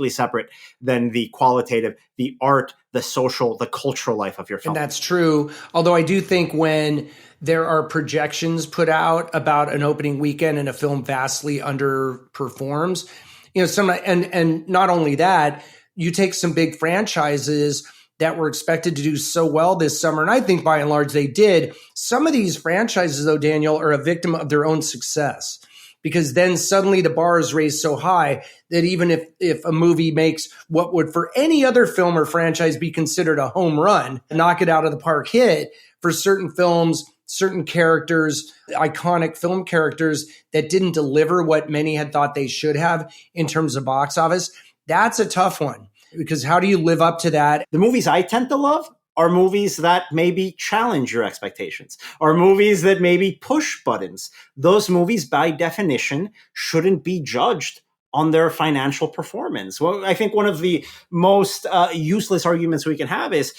separate than the qualitative, the art, the social, the cultural life of your film.
And that's true. Although I do think when there are projections put out about an opening weekend and a film vastly underperforms, and not only that, you take some big franchises that were expected to do so well this summer, and I think by and large they did. Some of these franchises, though, Daniel, are a victim of their own success, because then suddenly the bar is raised so high that even if a movie makes what would for any other film or franchise be considered a home run, knock it out of the park hit, for certain films, certain characters, iconic film characters that didn't deliver what many had thought they should have in terms of box office. That's a tough one, because how do you live up to that?
The movies I tend to love are movies that maybe challenge your expectations, are movies that maybe push buttons. Those movies, by definition, shouldn't be judged on their financial performance. Well, I think one of the most useless arguments we can have is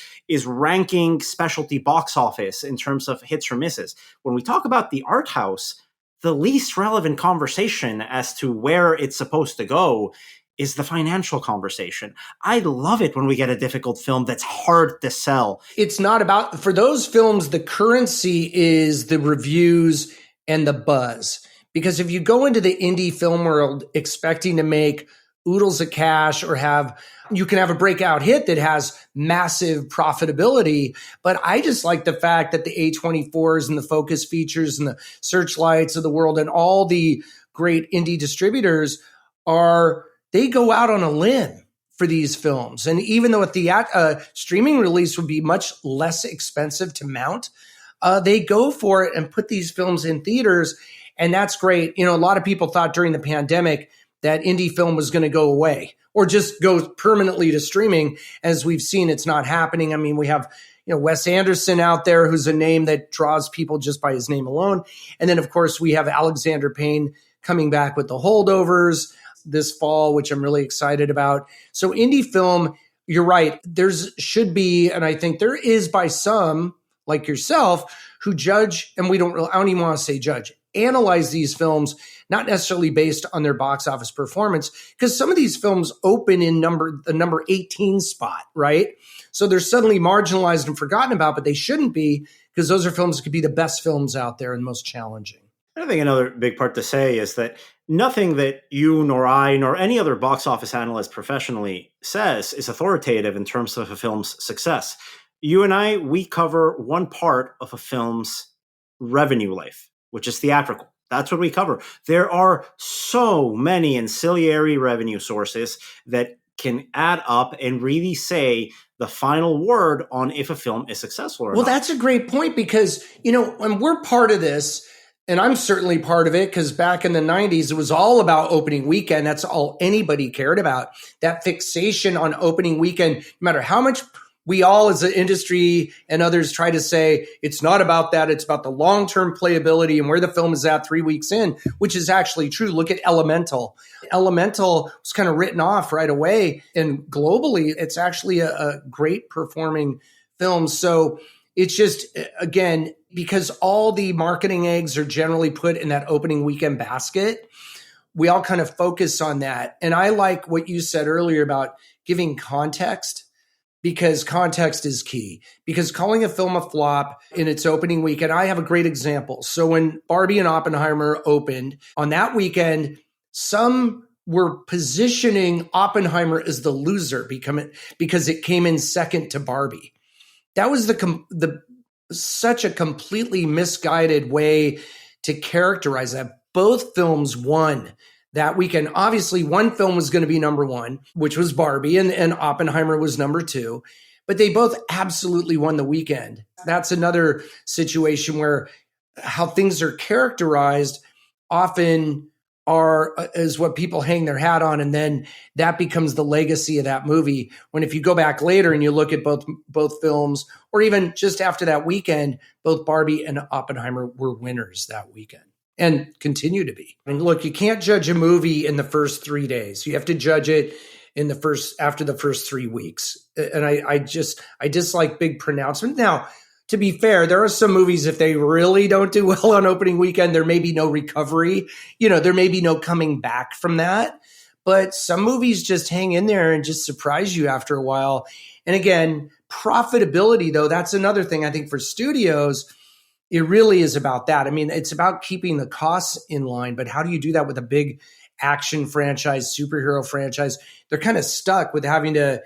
ranking specialty box office in terms of hits or misses. When we talk about the art house, the least relevant conversation as to where it's supposed to go is the financial conversation. I love it when we get a difficult film that's hard to sell.
It's not about, for those films, the currency is the reviews and the buzz. Because if you go into the indie film world expecting to make oodles of cash or you can have a breakout hit that has massive profitability. But I just like the fact that the A24s and the Focus Features and the Searchlights of the world and all the great indie distributors they go out on a limb for these films. And even though a streaming release would be much less expensive to mount, they go for it and put these films in theaters. And that's great. A lot of people thought during the pandemic that indie film was going to go away or just go permanently to streaming. As we've seen, it's not happening. I mean, we have, Wes Anderson out there, who's a name that draws people just by his name alone. And then, of course, we have Alexander Payne coming back with The Holdovers this fall, which I'm really excited about. So indie film, you're right. Should be, and I think there is by some like yourself who judge, and I don't even want to say judge, analyze these films, not necessarily based on their box office performance, because some of these films open in the number 18 spot, right? So they're suddenly marginalized and forgotten about, but they shouldn't be, because those are films that could be the best films out there and most challenging.
I think another big part to say is that nothing that you nor I nor any other box office analyst professionally says is authoritative in terms of a film's success. You and I, we cover one part of a film's revenue life, which is theatrical. That's what we cover. There are so many ancillary revenue sources that can add up and really say the final word on if a film is successful or not.
Well, that's a great point, because, when we're part of this, and I'm certainly part of it, because back in the 90s, it was all about opening weekend. That's all anybody cared about. That fixation on opening weekend, no matter how much we all as an industry and others try to say it's not about that. It's about the long-term playability and where the film is at 3 weeks in, which is actually true. Look at Elemental. Elemental was kind of written off right away. And globally, it's actually a great performing film. So it's just, again, because all the marketing eggs are generally put in that opening weekend basket, we all kind of focus on that. And I like what you said earlier about giving context, because context is key. Because calling a film a flop in its opening weekend, I have a great example. So when Barbie and Oppenheimer opened, on that weekend, some were positioning Oppenheimer as the loser because it came in second to Barbie. That was such a completely misguided way to characterize that. Both films won that weekend. Obviously, one film was going to be number one, which was Barbie, and Oppenheimer was number two. But they both absolutely won the weekend. That's another situation where how things are characterized often is what people hang their hat on, and then that becomes the legacy of that movie. When if you go back later and you look at both films, or even just after that weekend, both Barbie and Oppenheimer were winners that weekend and continue to be. And look, you can't judge a movie in the first 3 days. You have to judge it after the first 3 weeks. And I dislike big pronouncements. Now, to be fair, there are some movies, if they really don't do well on opening weekend, there may be no recovery. There may be no coming back from that. But some movies just hang in there and just surprise you after a while. And again, profitability, though, that's another thing I think for studios. It really is about that. I mean, it's about keeping the costs in line, but how do you do that with a big action franchise, superhero franchise? They're kind of stuck with having to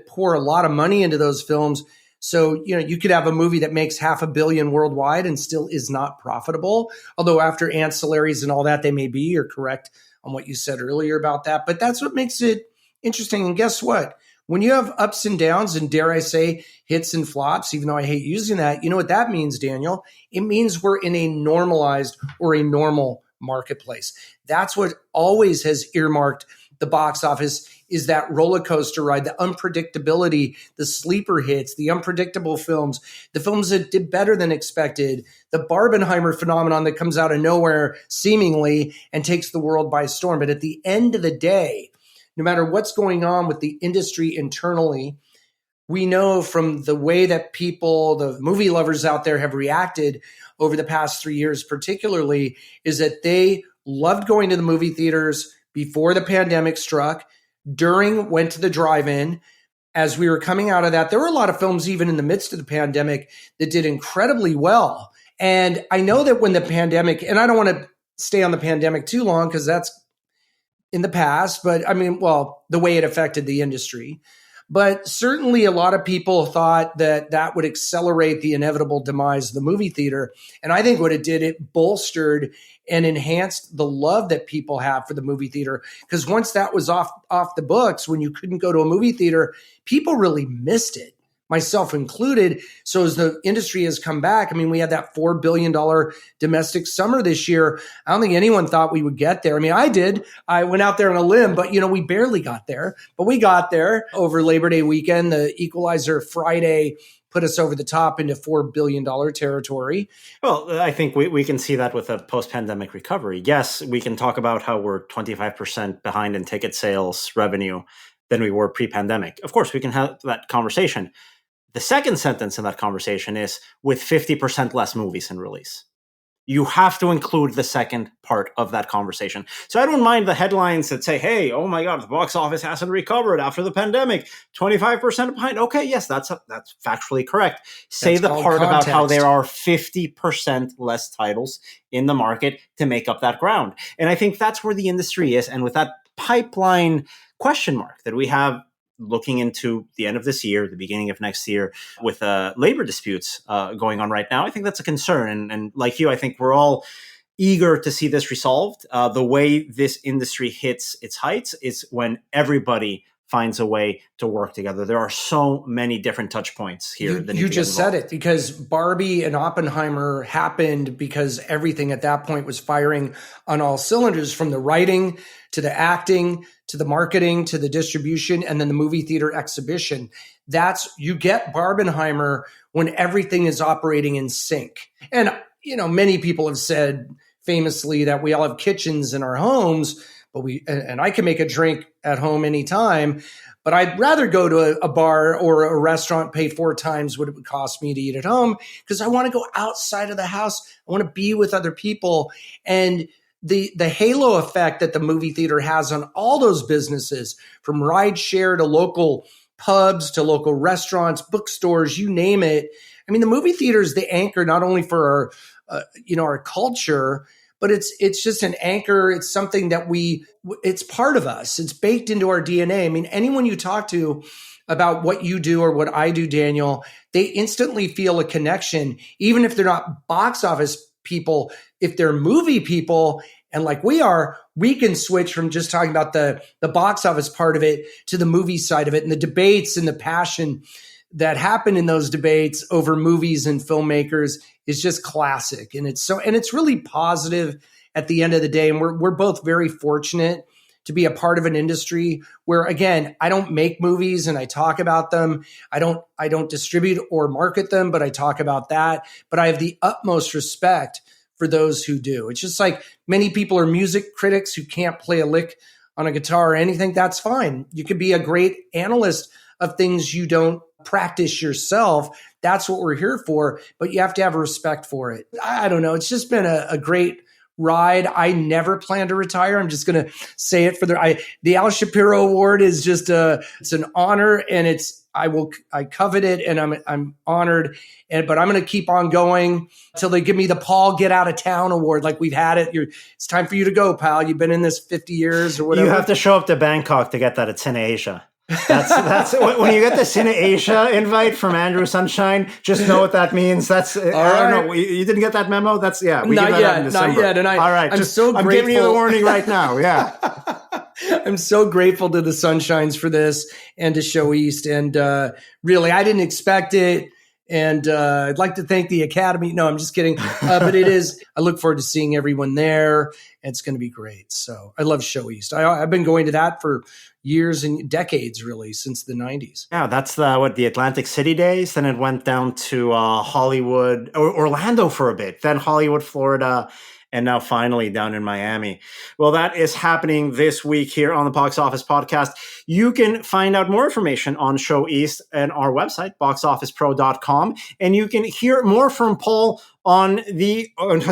pour a lot of money into those films. So, you could have a movie that makes $500 million worldwide and still is not profitable. Although after ancillaries and all that, they may be. You're correct on what you said earlier about that. But that's what makes it interesting. And guess what? When you have ups and downs, and dare I say hits and flops, even though I hate using that, you know what that means, Daniel? It means we're in a normalized or a normal marketplace. That's what always has earmarked the box office, is that roller coaster ride, the unpredictability, the sleeper hits, the unpredictable films, the films that did better than expected, the Barbenheimer phenomenon that comes out of nowhere seemingly and takes the world by storm. But at the end of the day, no matter what's going on with the industry internally, we know from the way that people, the movie lovers out there, have reacted over the past 3 years particularly, is that they loved going to the movie theaters before the pandemic struck, during, went to the drive-in. As we were coming out of that, there were a lot of films even in the midst of the pandemic that did incredibly well. And I know that when the pandemic, and I don't want to stay on the pandemic too long because that's in the past, but I mean, well, the way it affected the industry. But certainly a lot of people thought that that would accelerate the inevitable demise of the movie theater. And I think what it did, it bolstered and enhanced the love that people have for the movie theater. Because once that was off the books, when you couldn't go to a movie theater, people really missed it, myself included. So as the industry has come back, I mean, we had that $4 billion domestic summer this year. I don't think anyone thought we would get there. I mean, I did. I went out there on a limb, but, we barely got there. But we got there over Labor Day weekend. The Equalizer Friday put us over the top into $4 billion territory.
Well, I think we can see that with a post-pandemic recovery. Yes, we can talk about how we're 25% behind in ticket sales revenue than we were pre-pandemic. Of course, we can have that conversation. The second sentence in that conversation is with 50% less movies in release. You have to include the second part of that conversation. So I don't mind the headlines that say, hey, oh my God, the box office hasn't recovered after the pandemic, 25% behind. Okay, yes, that's factually correct. Say the part about how there are 50% less titles in the market to make up that ground. And I think that's where the industry is. And with that pipeline question mark that we have looking into the end of this year, the beginning of next year, with labor disputes going on right now, I think that's a concern. And like you, I think we're all eager to see this resolved. The way this industry hits its heights is when everybody finds a way to work together. There are so many different touch points here.
You just said it, because Barbie and Oppenheimer happened because everything at that point was firing on all cylinders, from the writing to the acting to the marketing to the distribution and then the movie theater exhibition. You get Barbenheimer when everything is operating in sync. And, many people have said famously that we all have kitchens in our homes, but and I can make a drink at home anytime, but I'd rather go to a bar or a restaurant, pay 4 times what it would cost me to eat at home, because I want to go outside of the house. I want to be with other people. And the halo effect that the movie theater has on all those businesses, from ride share to local pubs to local restaurants, bookstores, you name it. I mean, the movie theater is the anchor not only for our culture, but it's just an anchor. It's something that it's part of us. It's baked into our DNA. I mean, anyone you talk to about what you do or what I do, Daniel, they instantly feel a connection, even if they're not box office people. If they're movie people, and like we are, we can switch from just talking about the box office part of it to the movie side of it, and the debates and the passion that happen in those debates over movies and filmmakers is just classic. And it's really positive at the end of the day. And we're both very fortunate to be a part of an industry where, again, I don't make movies and I talk about them. I don't distribute or market them, but I talk about that. But I have the utmost respect for those who do. It's just like many people are music critics who can't play a lick on a guitar or anything. That's fine. You could be a great analyst of things you don't practice yourself. That's what we're here for, but you have to have respect for it. I don't know. It's just been a great ride. I never plan to retire. I'm just going to say it for the Al Shapiro Award is just it's an honor, and I covet it, and I'm honored, but I'm going to keep on going until they give me the Paul Get Out of Town Award. Like we've had it. It's time for you to go, pal. You've been in this 50 years or whatever.
You have to show up to Bangkok to get that at Cineasia. That's when you get the Cineasia invite from Andrew Sunshine. Just know what that means. That's I don't know. You didn't get that memo. That's we
not
get that
yet.
out in December.
Not yet. And
all right,
I'm so grateful.
I'm giving you the warning right now. Yeah.
I'm so grateful to the Sunshines for this and to Show East. And really, I didn't expect it. And I'd like to thank the Academy. No, I'm just kidding. But it is, I look forward to seeing everyone there. And it's going to be great. So I love Show East. I've been going to that for years and decades, really, since the 90s.
Yeah, that's the Atlantic City days. Then it went down to Hollywood, or Orlando for a bit, then Hollywood, Florida, and now finally down in Miami. Well, that is happening this week here on the Box Office Podcast. You can find out more information on Show East at our website, boxofficepro.com. And you can hear more from Paul on his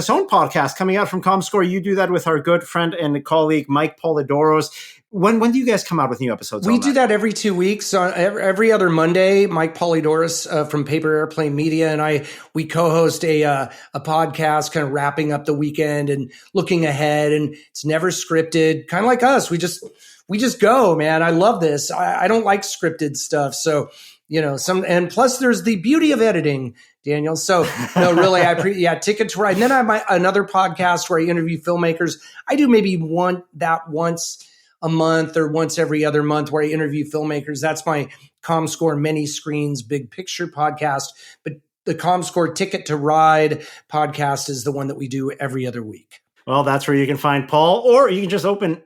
own podcast coming out from Comscore. You do that with our good friend and colleague, Mike Polidoros. When do you guys come out with new episodes?
We do that every 2 weeks. Every other Monday, Mike Polidoros from Paper Airplane Media and we co-host a podcast kind of wrapping up the weekend and looking ahead. And it's never scripted, kind of like us. We just go, man. I love this. I don't like scripted stuff. So, and plus there's the beauty of editing, Daniel. So no, really, Ticket to Ride. And then I have another podcast where I interview filmmakers. I do maybe once a month or once every other month where I interview filmmakers. That's my Comscore Many Screens Big Picture podcast. But the Comscore Ticket to Ride podcast is the one that we do every other week.
Well, that's where you can find Paul, or you can just open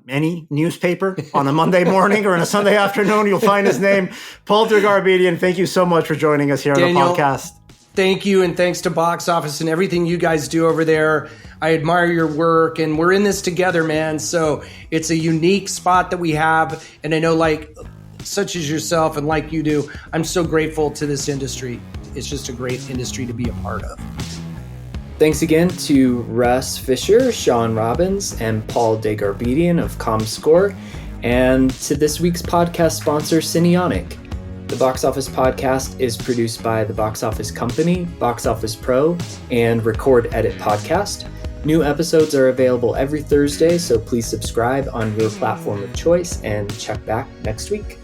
any newspaper on a Monday morning or on a Sunday afternoon. You'll find his name. Paul Dergarabedian, thank you so much for joining us here
Daniel,
on the podcast.
Thank you, and thanks to Box Office and everything you guys do over there. I admire your work, and we're in this together, man. So it's a unique spot that we have, and I know, such as yourself and like you do, I'm so grateful to this industry. It's just a great industry to be a part of.
Thanks again to Russ Fischer, Shawn Robbins, and Paul Dergarabedian of Comscore, and to this week's podcast sponsor, Cinionic. The Box Office Podcast is produced by the Box Office Company, Box Office Pro, and Record Edit Podcast. New episodes are available every Thursday, so please subscribe on your platform of choice and check back next week.